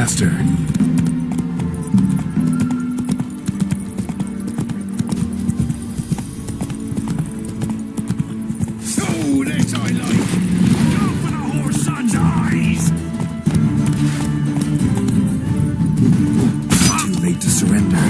faster. Oh, this I like. Go for the horse son's eyes. Too late to surrender.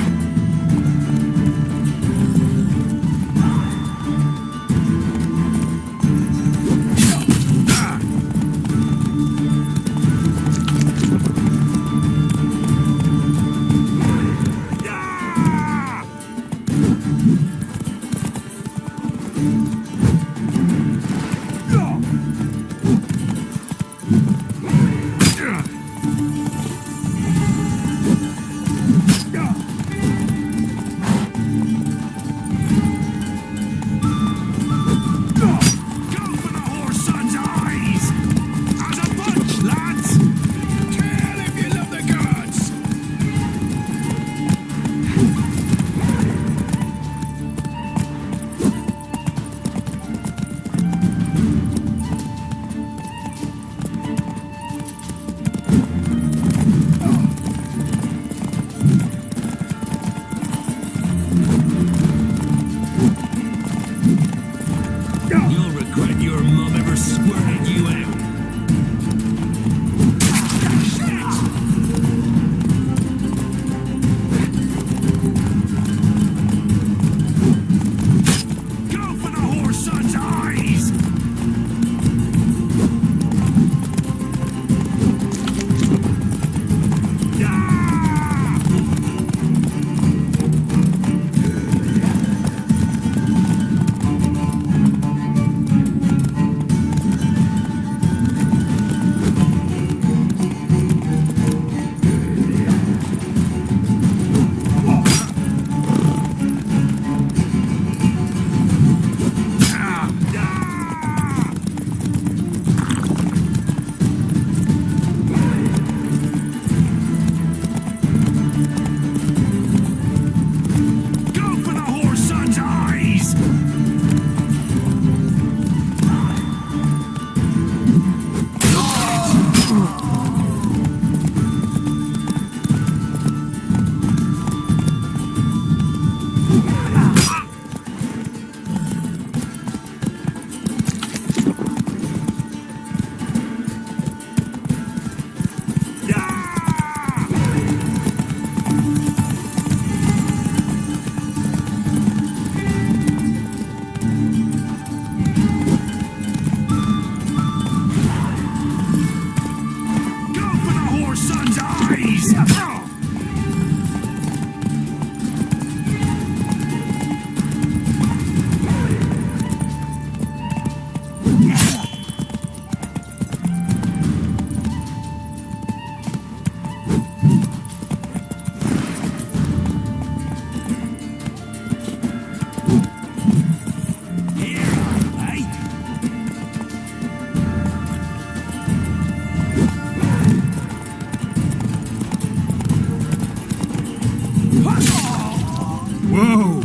Whoa!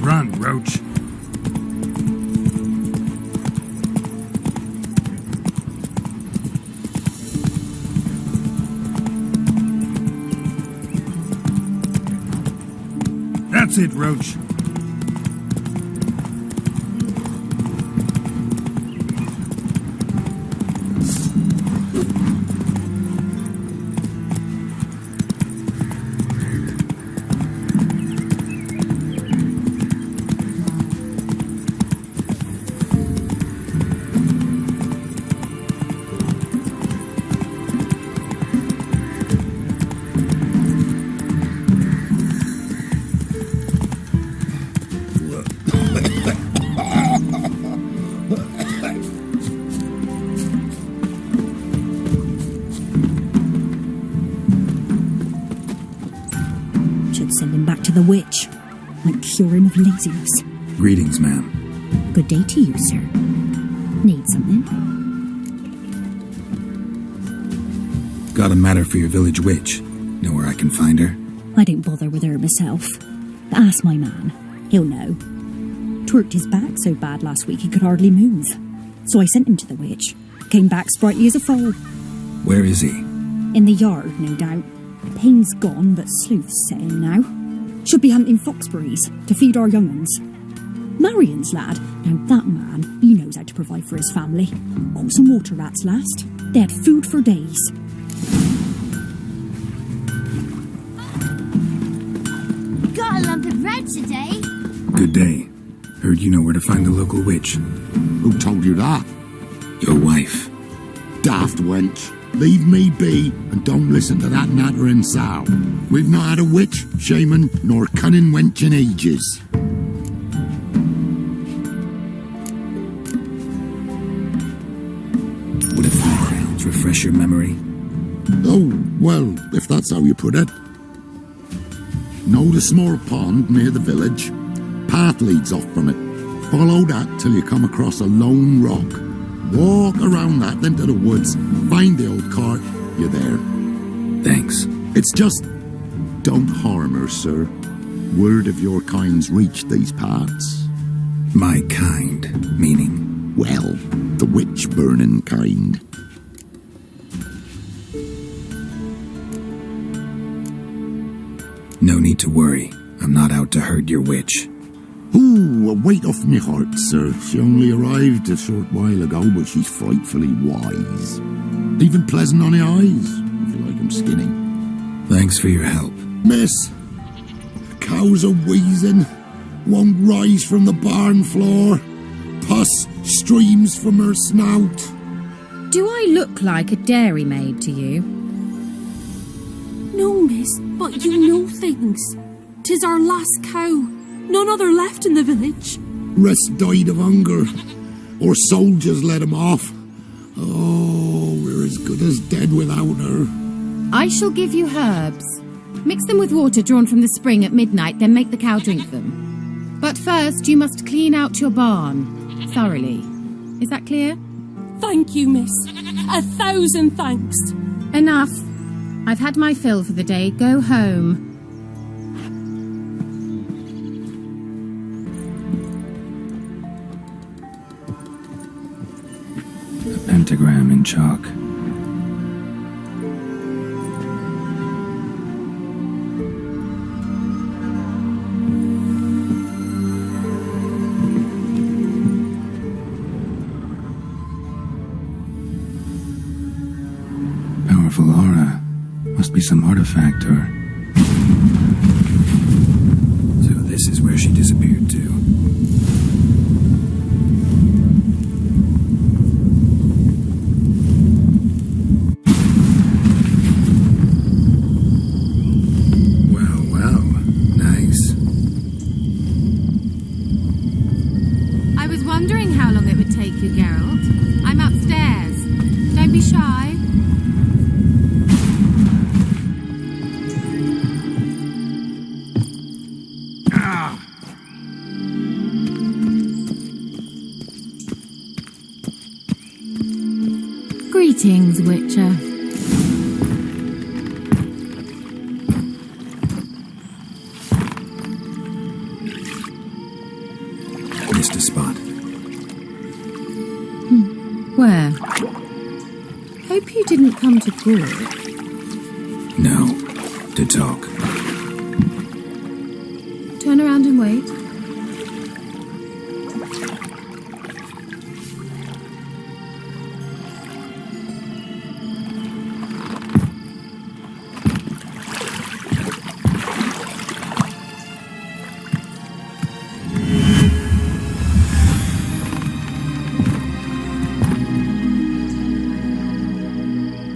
Run, Roach. That's it, Roach. Send him back to the witch. Might cure him of laziness. Greetings, ma'am. Good day to you, sir. Need something? Got a matter for your village witch. Know where I can find her? I don't bother with her myself. But ask my man. He'll know. Twerked his back so bad last week he could hardly move. So I sent him to the witch. Came back sprightly as a foal. Where is he? In the yard, no doubt. Pain's gone, but sleuth's setting now. Should be hunting foxberries to feed our young uns. Marion's lad, now that man, he knows how to provide for his family. Caught some water rats last. They had food for days. Got a lump of bread today. Good day. Heard you know where to find the local witch. Who told you that? Your wife. Daft wench. Leave me be and don't listen to that nattering sow. We've not had a witch, shaman, nor cunning wench in ages. Would a few crowns refresh your memory? Oh, well, if that's how you put it. Know the small pond near the village? Path leads off from it. Follow that till you come across a lone rock. Walk around that, then to the woods. Find the old cart. You're there. Thanks. It's just... don't harm her, sir. Word of your kind's reached these parts. My kind, meaning? Well, the witch-burning kind. No need to worry. I'm not out to hurt your witch. Ooh, a weight off me heart, sir. She only arrived a short while ago, but she's frightfully wise. Even pleasant on the eyes, if you like 'em skinny. Thanks for your help. Miss, cows are wheezing, won't rise from the barn floor. Pus streams from her snout. Do I look like a dairymaid to you? No, miss, but you know things. 'Tis our last cow. None other left in the village. Rest died of hunger, or soldiers let him off. Oh, we're as good as dead without her. I shall give you herbs. Mix them with water drawn from the spring at midnight, then make the cow drink them. But first, you must clean out your barn thoroughly. Is that clear? Thank you, miss. 1,000 thanks. Enough. I've had my fill for the day. Go home. A pentagram in chalk. Powerful aura. Must be some artifact or... So this is where she disappeared to. Well, nice. I was wondering how long it would take you, Geralt. I'm upstairs. Don't be shy. Greetings, Witcher. Missed a spot. Where? Hope you didn't come to Gore. No. To talk. Turn around and wait.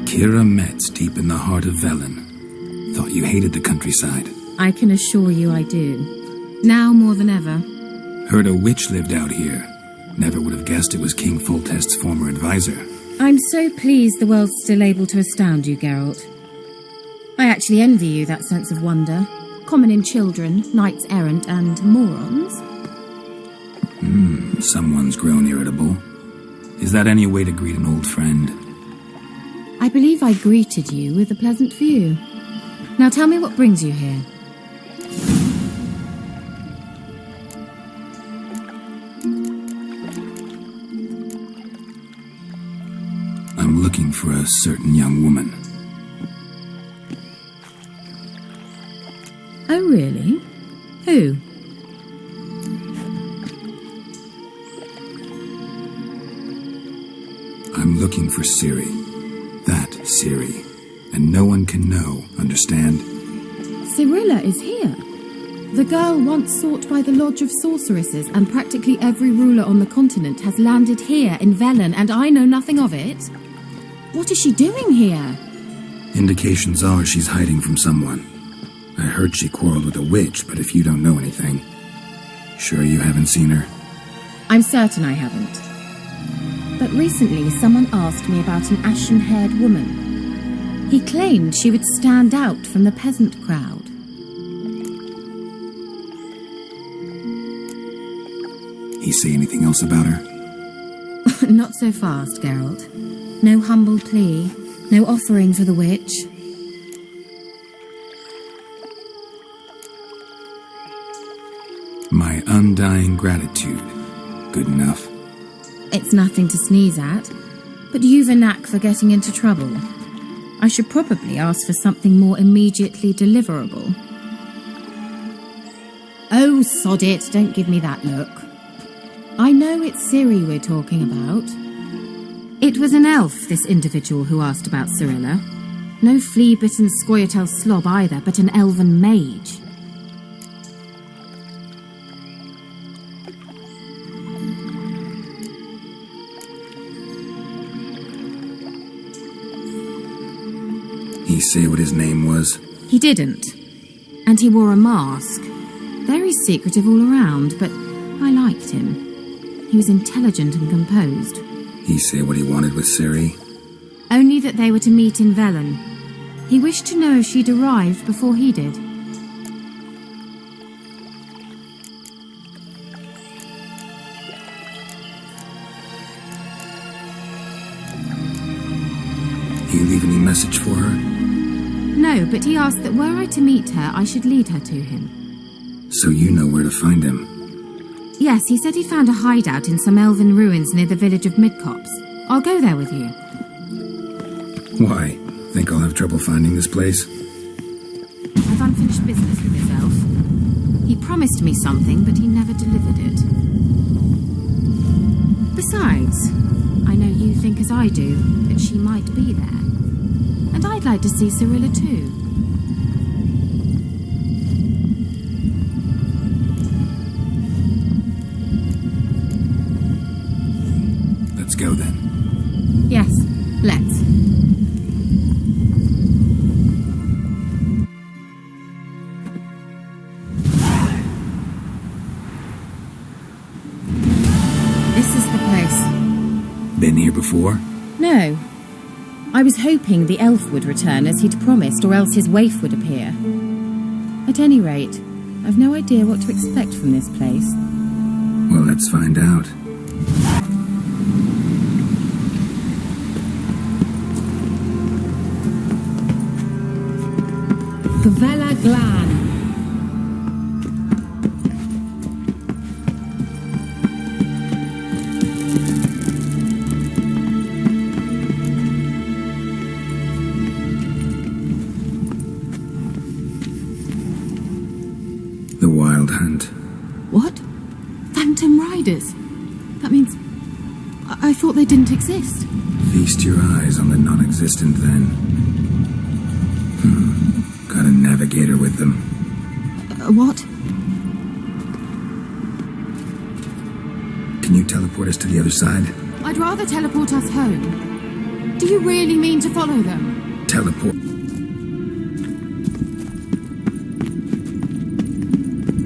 Kira Metz, deep in the heart of Velen. Thought you hated the countryside. I can assure you I do. Now more than ever. Heard a witch lived out here. Never would have guessed it was King Foltest's former advisor. I'm so pleased the world's still able to astound you, Geralt. I actually envy you that sense of wonder. Common in children, knights errant, and morons. Someone's grown irritable. Is that any way to greet an old friend? I believe I greeted you with a pleasant view. Now tell me what brings you here. a certain young woman. Oh, really? Who? I'm looking for Ciri. That Ciri. And no one can know, understand? Cyrilla is here. The girl once sought by the Lodge of Sorceresses, and practically every ruler on the continent has landed here in Velen, and I know nothing of it. What is she doing here? Indications are she's hiding from someone. I heard she quarreled with a witch, but if you don't know anything... Sure you haven't seen her? I'm certain I haven't. But recently someone asked me about an ashen-haired woman. He claimed she would stand out from the peasant crowd. He say anything else about her? Not so fast, Geralt. No humble plea, no offering for the witch. My undying gratitude. Good enough. It's nothing to sneeze at, but you've a knack for getting into trouble. I should probably ask for something more immediately deliverable. Oh, sod it, don't give me that look. I know it's Ciri we're talking about. It was an elf, this individual who asked about Cyrilla. No flea-bitten Scoia'tael slob either, but an elven mage. He say what his name was? He didn't. And he wore a mask. Very secretive all around, but I liked him. He was intelligent and composed. He say what he wanted with Ciri? Only that they were to meet in Velen. He wished to know if she'd arrived before he did. He leave any message for her? No, but he asked that were I to meet her, I should lead her to him. So you know where to find him? Yes, he said he found a hideout in some elven ruins near the village of Midcopse. I'll go there with you. Why? Think I'll have trouble finding this place? I've unfinished business with this elf. He promised me something, but he never delivered it. Besides, I know you think as I do, that she might be there. And I'd like to see Cyrilla too. Let's go then. Yes, let's. This is the place. Been here before? No. I was hoping the elf would return as he'd promised, or else his waif would appear. At any rate, I've no idea what to expect from this place. Well, let's find out. Gavella Glan. The Wild Hunt. What? Phantom Riders? That means... I thought they didn't exist. Feast your eyes on the non-existent then. Got a navigator with them. What? Can you teleport us to the other side? I'd rather teleport us home. Do you really mean to follow them? Teleport.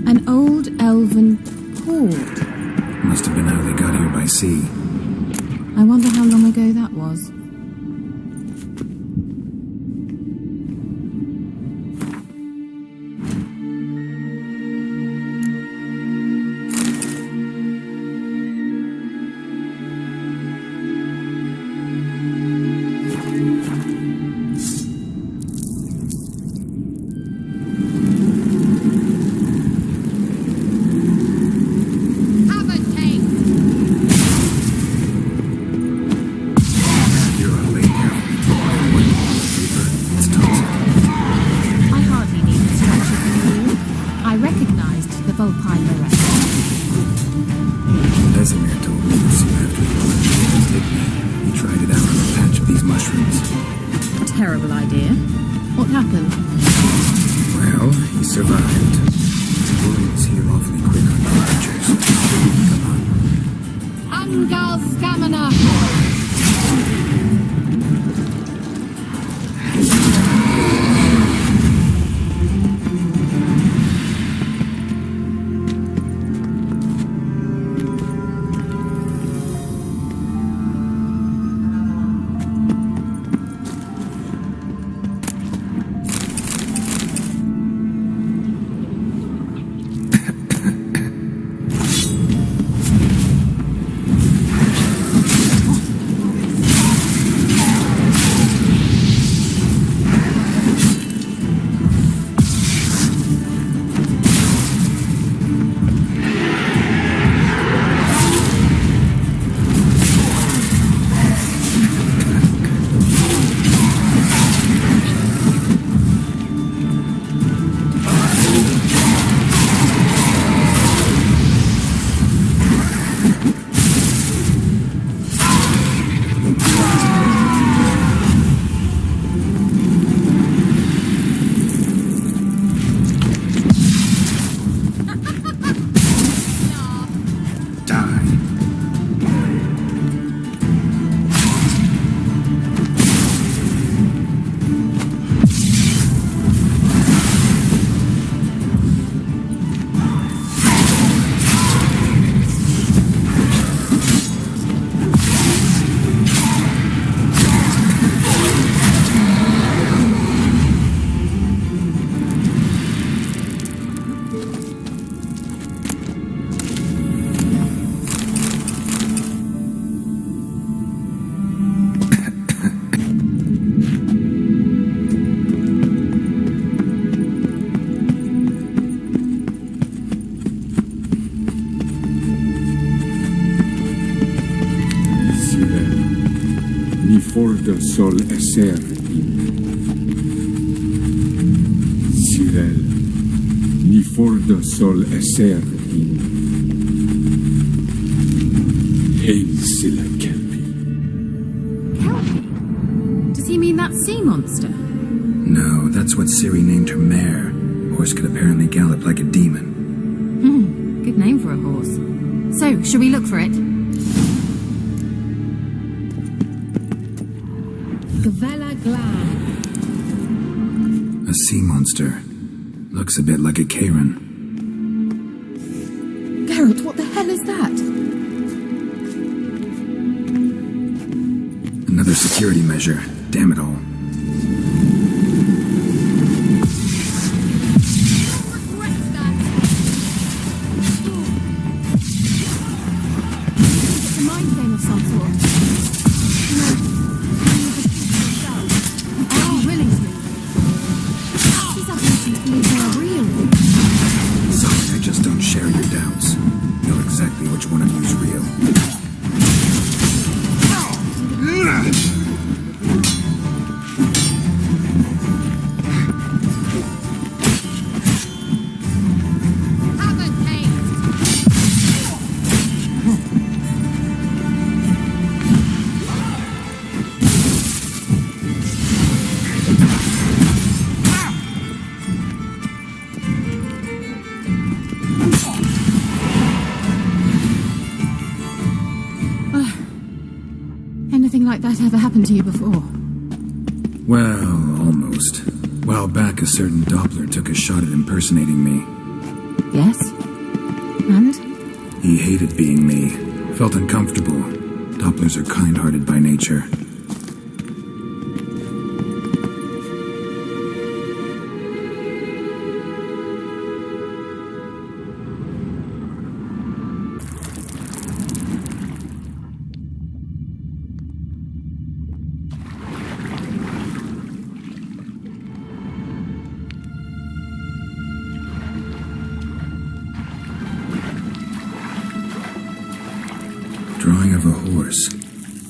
An old elven port. Must have been how they got here by sea. I wonder how long ago that was. Survived. Wounds heal awfully quick on fractures. Come on. Angal stamina! Forder sol esser in. Cyril, ni forder sol esser in. Hail Silla Kelpie. Kelpie? Does he mean that sea monster? No, that's what Ciri named her mare. Horse could apparently gallop like a demon. Good name for a horse. So, shall we look for it? Gavella Glad. A sea monster. Looks a bit like a Karen. Garrett, what the hell is that? Another security measure. Damn it all. It's a mind game of some sort. Are you willing to? These apparitions believe they are real. Sorry, I just don't share your doubts. Know exactly which one of you is real. Have a taste. Anything like that ever happened to you before? Well, almost. A while back, a certain Doppler took a shot at impersonating me. Yes. And? He hated being me. Felt uncomfortable. Dopplers are kind-hearted by nature. Drawing of a horse.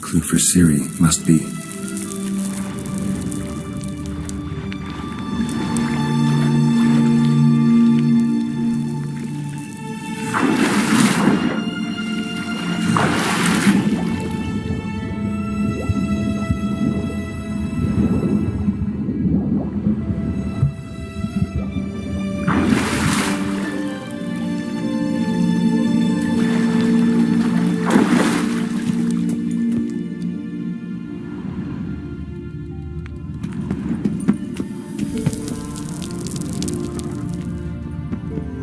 Clue for Ciri, must be.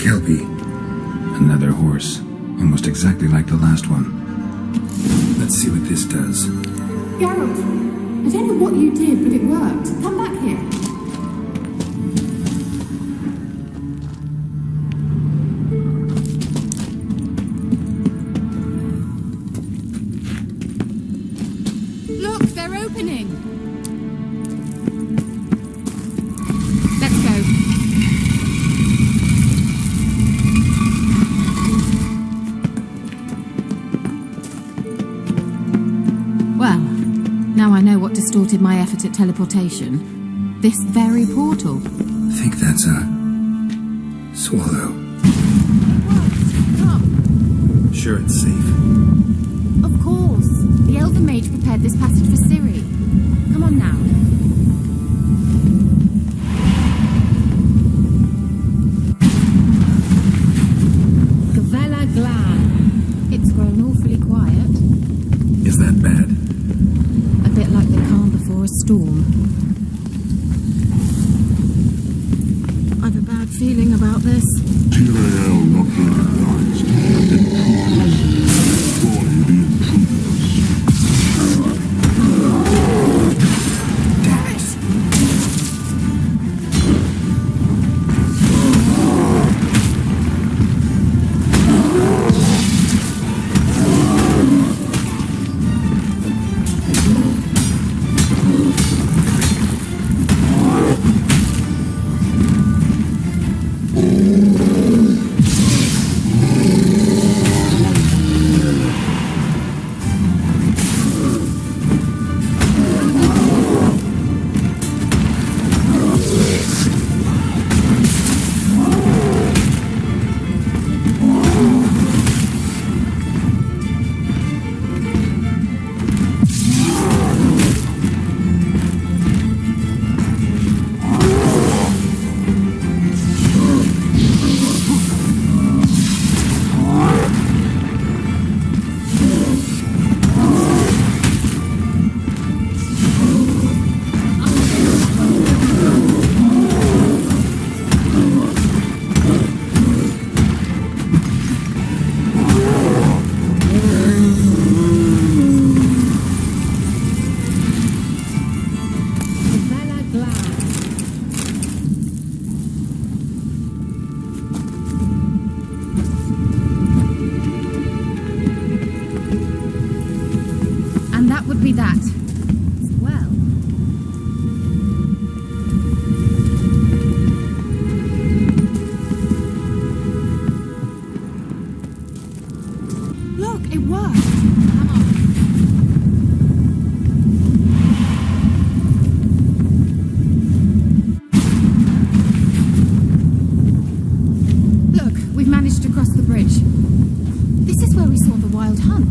Kelpie. Another horse. Almost exactly like the last one. Let's see what this does. Geralt, I don't know what you did, but it worked. Come back here. Look, they're opening. Let's go. Well, now I know what distorted my effort at teleportation. This very portal. Think that's a... swallow. Come. Sure it's safe. Of course. The Elven Mage prepared this passage for Ciri. Come on now. Gavella Glan. It's grown awfully quiet. Is that bad? A bit like the calm before a storm. I've a bad feeling about this. Tyrael not recognized. Destroy the intruders. Damn it. Would be that. Well. Look, it worked. Come on. Look, we've managed to cross the bridge. This is where we saw the wild hunt.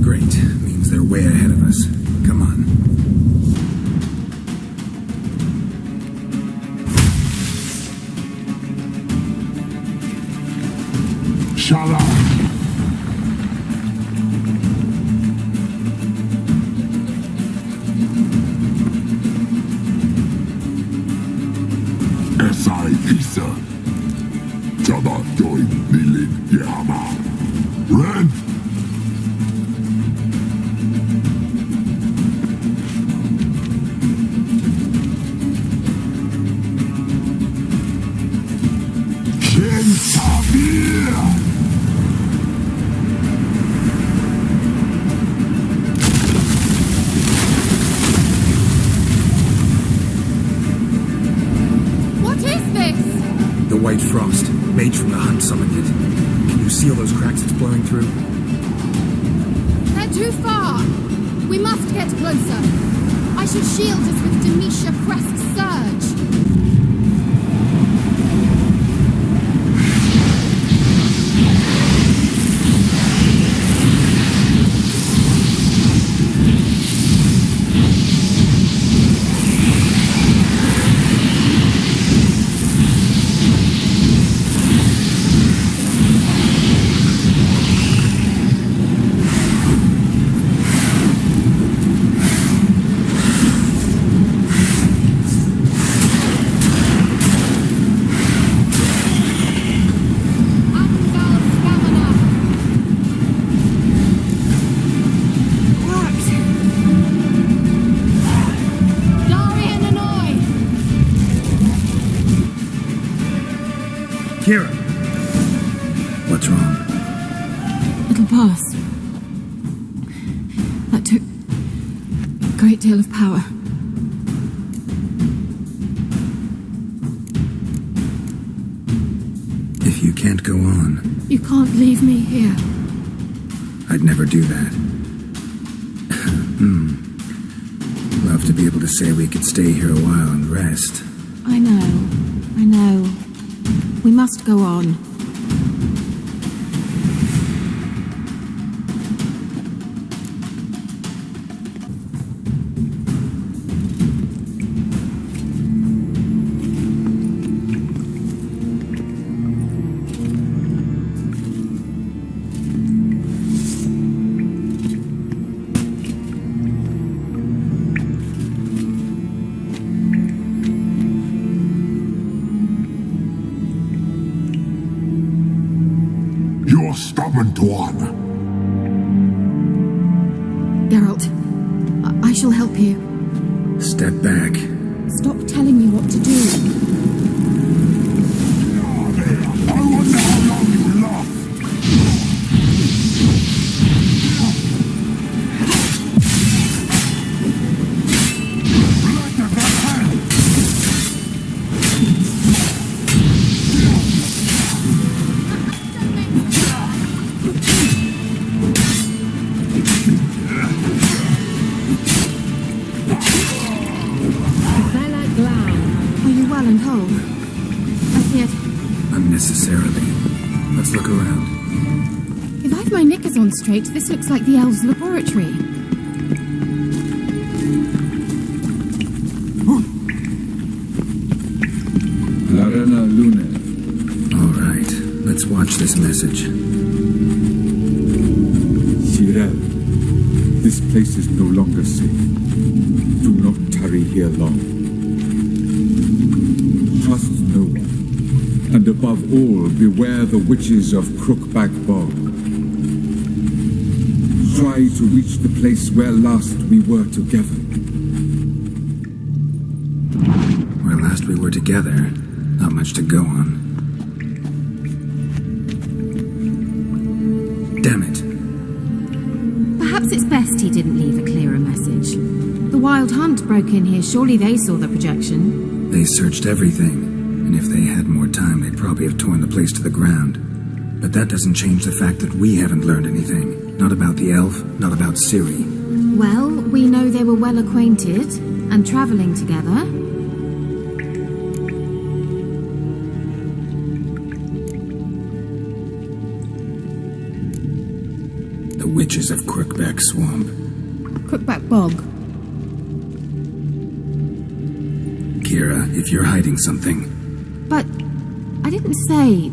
Great. Means they're way ahead of us. Come on. Shut up! Esai Isa. Jabba Doin Nilin Yama. Ren! What is this? The White Frost. Mage from the hunt summoned it. Can you see all those cracks it's blowing through? They're too far. We must get closer. I should shield us with Denisha Crest's surge. Kira! What's wrong? It'll pass. That took a great deal of power. If you can't go on, You can't leave me here. I'd never do that. Love to be able to say we could stay here a while and rest. I know. We must go on. You're stubborn, Tuan. Geralt, I shall help you. Step back. Stop telling me what to do. I wonder how long you last. Are you well and whole? I feared. Unnecessarily. Let's look around. If I've my knickers on straight, this looks like the elves' laboratory. Larena Lune. All right, let's watch this message. Cyril, this place is no longer safe. Do not tarry here long. Trust no one. And above all, beware the witches of Crookback Bog. Try to reach the place where last we were together. Where last we were together, not much to go on. Damn it. Perhaps it's best he didn't leave a clearer message. The Wild Hunt broke in here. Surely they saw the projection. They searched everything, and if they had more time, they'd probably have torn the place to the ground. But that doesn't change the fact that we haven't learned anything. Not about the elf, not about Ciri. Well, we know they were well acquainted and travelling together. The witches of Crookback Swamp. Crookback Bog. Kira, if you're hiding something, But I didn't say.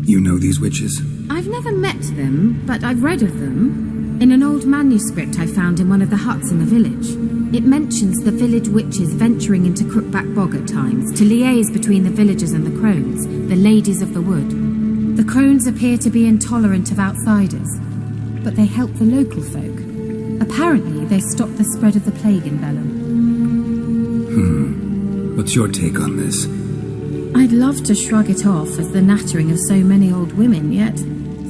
you know these witches? I've never met them, but I've read of them. In an old manuscript I found in one of the huts in the village. It mentions the village witches venturing into Crookback Bog at times to liaise between the villagers and the crones, the ladies of the wood. The crones appear to be intolerant of outsiders, but they help the local folk. Apparently, they stopped the spread of the plague in Bellum. What's your take on this? I'd love to shrug it off as the nattering of so many old women, yet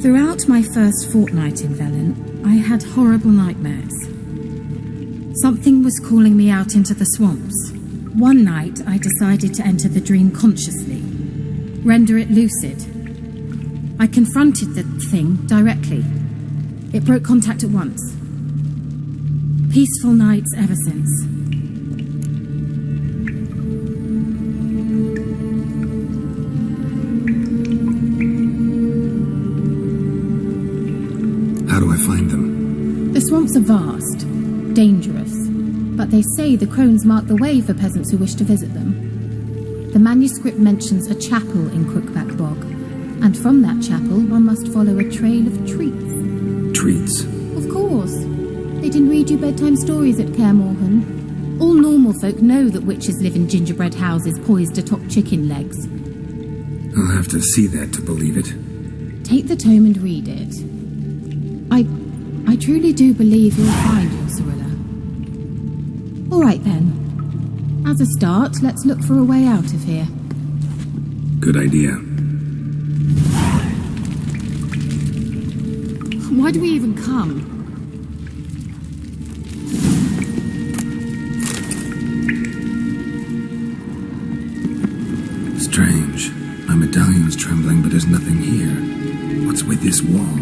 throughout my first fortnight in Velen, I had horrible nightmares. Something was calling me out into the swamps. One night, I decided to enter the dream consciously, render it lucid. I confronted the thing directly. It broke contact at once. Peaceful nights ever since. How do I find them? The swamps are vast, dangerous, but they say the crones mark the way for peasants who wish to visit them. The manuscript mentions a chapel in Crookback Bog, and from that chapel one must follow a trail of treats. Treats. Of course. They didn't read you bedtime stories at Kaer Morhen. All normal folk know that witches live in gingerbread houses poised atop chicken legs. I'll have to see that to believe it. Take the tome and read it. I truly do believe you'll find your Cirilla. All right then. As a start, let's look for a way out of here. Good idea. Why do we even come? Strange. My medallion's trembling, but there's nothing here. What's with this wall?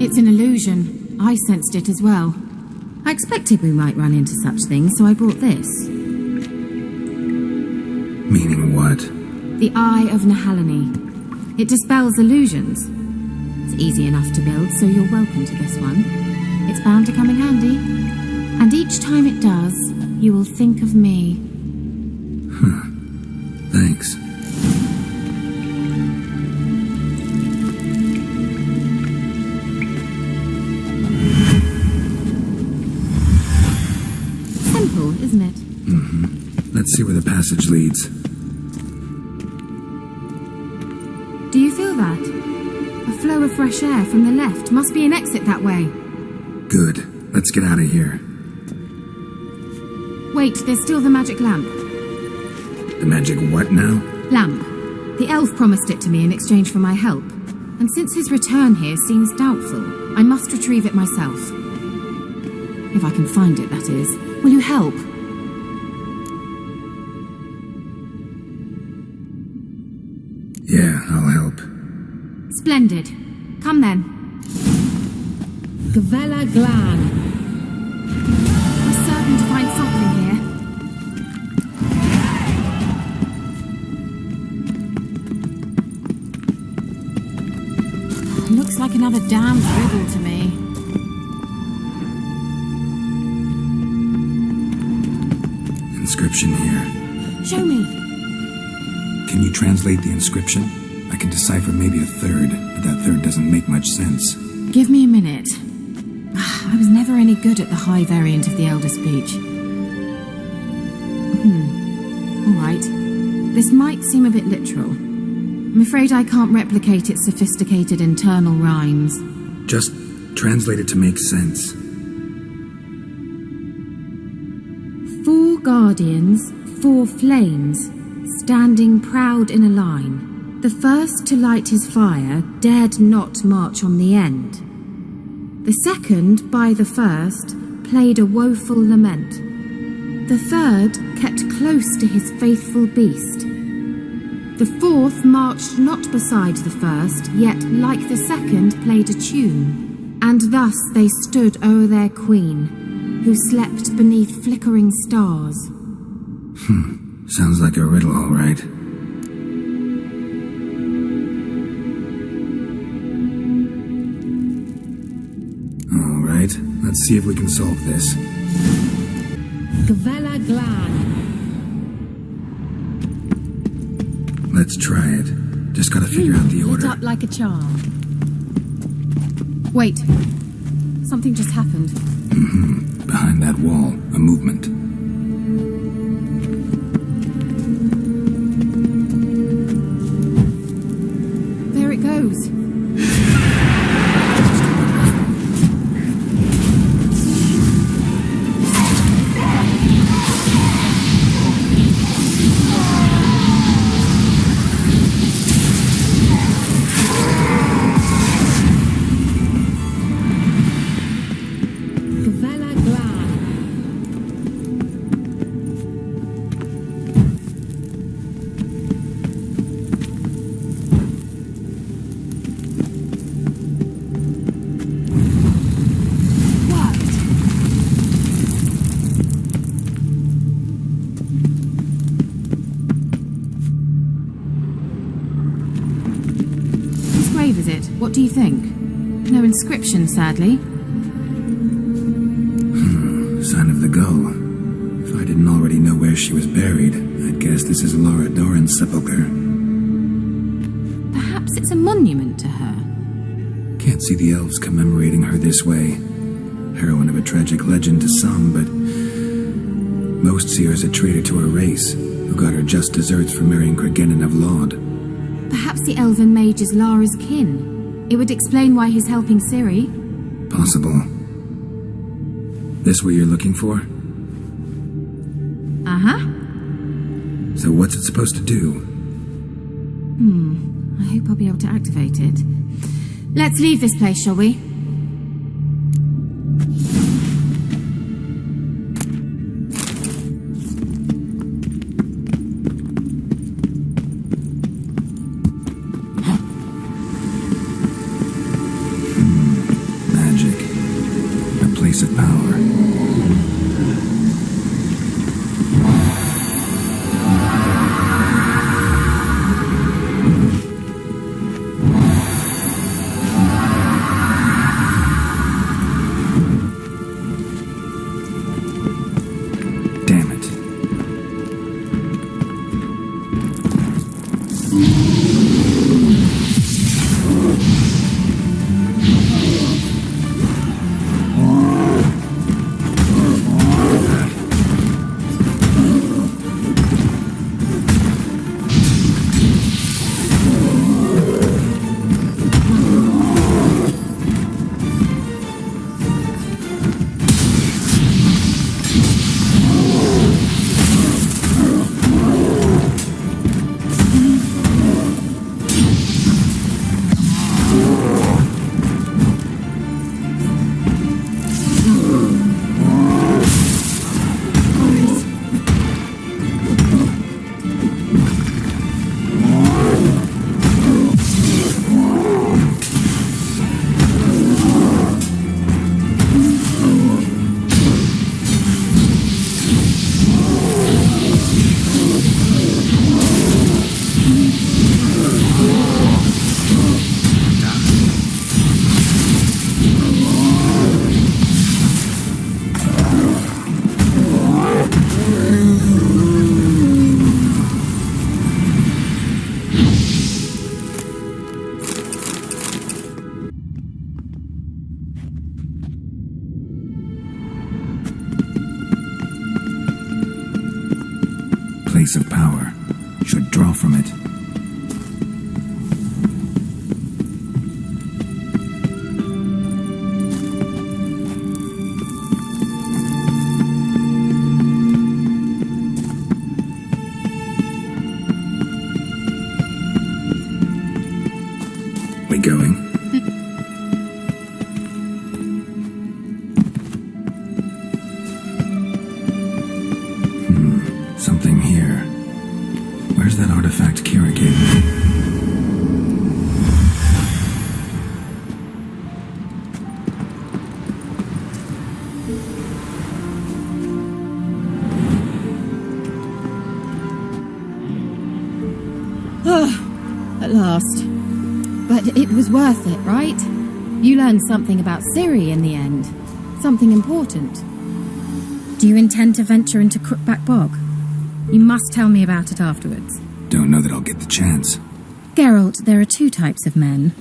It's an illusion. I sensed it as well. I expected we might run into such things, so I brought this. Meaning what? The Eye of Nahalani. It dispels illusions. It's easy enough to build, so you're welcome to this one. It's bound to come in handy. And each time it does, you will think of me. Thanks. Simple, isn't it? Let's see where the passage leads. Do you feel that? A flow of fresh air from the left. Must be an exit that way. Good. Let's get out of here. Wait, there's still the magic lamp. The magic what now? Lamp. The elf promised it to me in exchange for my help. And since his return here seems doubtful, I must retrieve it myself. If I can find it, that is. Will you help? Yeah, I'll help. Splendid. Come then. Gavella Glan. I'm certain to find something here. Looks like another damned riddle to me. Inscription here. Show me. Can you translate the inscription? I can decipher maybe a third, but that third doesn't make much sense. Give me a minute. I was never any good at the high variant of the Elder Speech. All right. This might seem a bit literal. I'm afraid I can't replicate its sophisticated internal rhymes. Just translate it to make sense. 4 guardians, 4 flames, standing proud in a line. The first to light his fire dared not march on the end. The second, by the first, played a woeful lament. The third kept close to his faithful beast. The fourth marched not beside the first, yet, like the second, played a tune. And thus they stood o'er their queen, who slept beneath flickering stars. Sounds like a riddle, all right. All right, let's see if we can solve this. Gavella Glan. Let's try it. Just gotta figure out the Lit order. up like a charm. Wait. Something just happened. Behind that wall, a movement. There it goes. Gavella Glan. Whose grave is it? What do you think? No inscription, sadly. Sign of the gull. If I didn't already know where she was buried, I'd guess this is Laura Doran's sepulchre. Perhaps it's a monument to her. Can't see the elves commemorating her this way. Heroine of a tragic legend to some, but most see her as a traitor to her race, who got her just deserts for marrying Cregennan of Laud. Perhaps the elven mage is Lara's kin. It would explain why he's helping Ciri. Possible. This what you're looking for? Uh-huh. So what's it supposed to do? I hope I'll be able to activate it. Let's leave this place, shall we? Magic. A place of power. Damn it. Place of power. Should draw from it. We going? Something here. Where's that artifact Kira gave me? At last. But it was worth it, right? You learned something about Ciri in the end. Something important. Do you intend to venture into Crookback Bog? You must tell me about it afterwards. Don't know that I'll get the chance. Geralt, there are two types of men.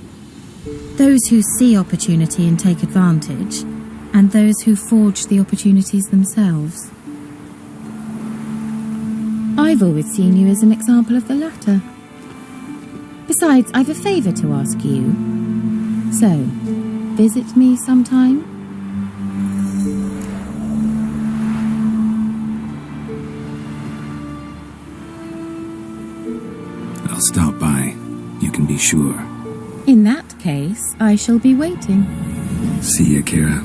Those who see opportunity and take advantage, and those who forge the opportunities themselves. I've always seen you as an example of the latter. Besides, I've a favour to ask you. So, visit me sometime? I'll stop by. You can be sure. In that case, I shall be waiting. See ya, Kira.